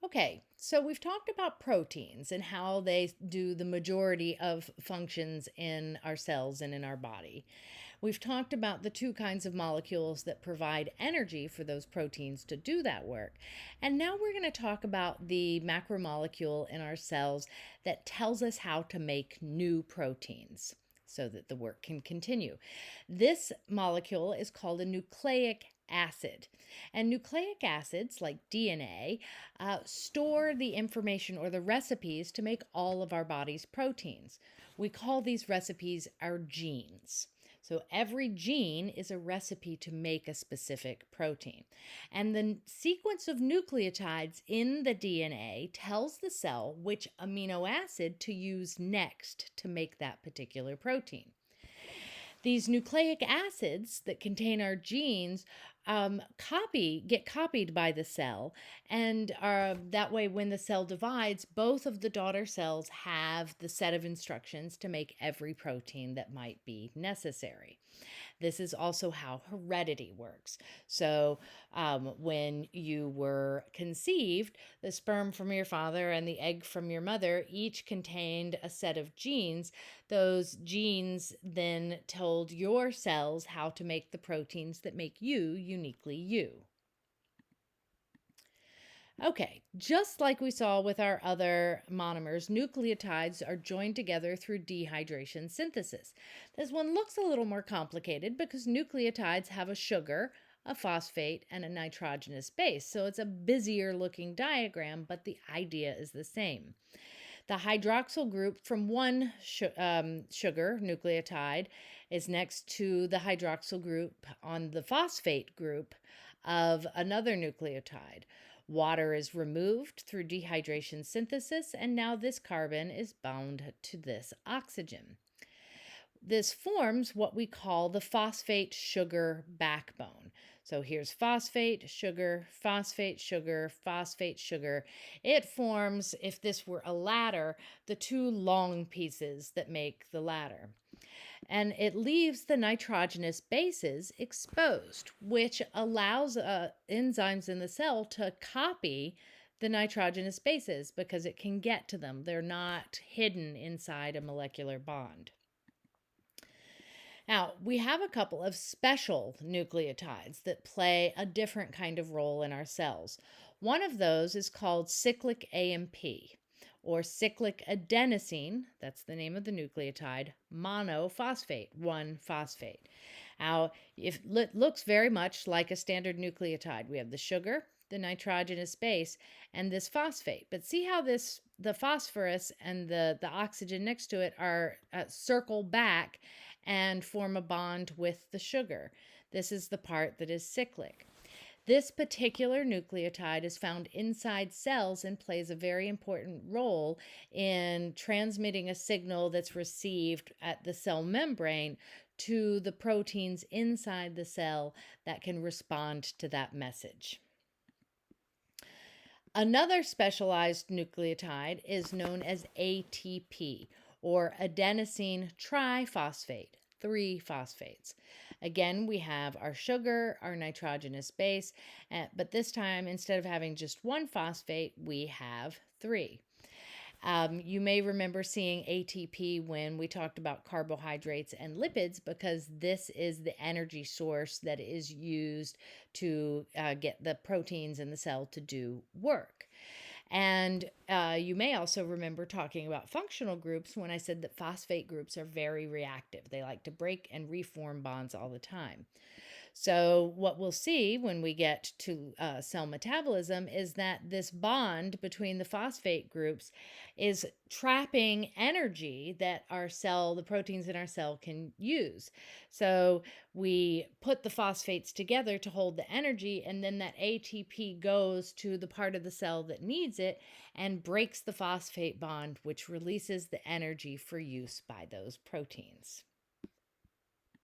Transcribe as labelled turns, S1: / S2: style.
S1: Okay, so we've talked about proteins and how they do the majority of functions in our cells and in our body. We've talked about the two kinds of molecules that provide energy for those proteins to do that work. And now we're going to talk about the macromolecule in our cells that tells us how to make new proteins so that the work can continue. This molecule is called a nucleic acid. And nucleic acids, like DNA, store the information or the recipes to make all of our body's proteins. We call these recipes our genes. So every gene is a recipe to make a specific protein. And the sequence of nucleotides in the DNA tells the cell which amino acid to use next to make that particular protein. These nucleic acids that contain our genes get copied by the cell, and that way, when the cell divides, both of the daughter cells have the set of instructions to make every protein that might be necessary. This is also how heredity works. So, when you were conceived, the sperm from your father and the egg from your mother each contained a set of genes. Those genes then told your cells how to make the proteins that make you uniquely you. Okay, just like we saw with our other monomers, nucleotides are joined together through dehydration synthesis. This one looks a little more complicated because nucleotides have a sugar, a phosphate, and a nitrogenous base. So it's a busier looking diagram, but the idea is the same. The hydroxyl group from one sugar nucleotide is next to the hydroxyl group on the phosphate group of another nucleotide. Water is removed through dehydration synthesis, and now this carbon is bound to this oxygen. This forms what we call the phosphate sugar backbone. So here's phosphate, sugar, phosphate, sugar, phosphate, sugar. It forms, if this were a ladder, the two long pieces that make the ladder. And it leaves the nitrogenous bases exposed, which allows enzymes in the cell to copy the nitrogenous bases because it can get to them. They're not hidden inside a molecular bond. Now, we have a couple of special nucleotides that play a different kind of role in our cells. One of those is called cyclic AMP or cyclic adenosine, that's the name of the nucleotide, monophosphate, 1-phosphate. Now, it looks very much like a standard nucleotide. We have the sugar, the nitrogenous base, and this phosphate. But see how the phosphorus and the oxygen next to it are circle back and form a bond with the sugar. This is the part that is cyclic. This particular nucleotide is found inside cells and plays a very important role in transmitting a signal that's received at the cell membrane to the proteins inside the cell that can respond to that message. Another specialized nucleotide is known as ATP, or adenosine triphosphate, 3 phosphates. Again, we have our sugar, our nitrogenous base, but this time, instead of having just 1 phosphate, we have 3. You may remember seeing ATP when we talked about carbohydrates and lipids because this is the energy source that is used to get the proteins in the cell to do work. And you may also remember talking about functional groups when I said that phosphate groups are very reactive. They like to break and reform bonds all the time. So what we'll see when we get to cell metabolism is that this bond between the phosphate groups is trapping energy that the proteins in our cell can use. So we put the phosphates together to hold the energy, and then that ATP goes to the part of the cell that needs it and breaks the phosphate bond, which releases the energy for use by those proteins.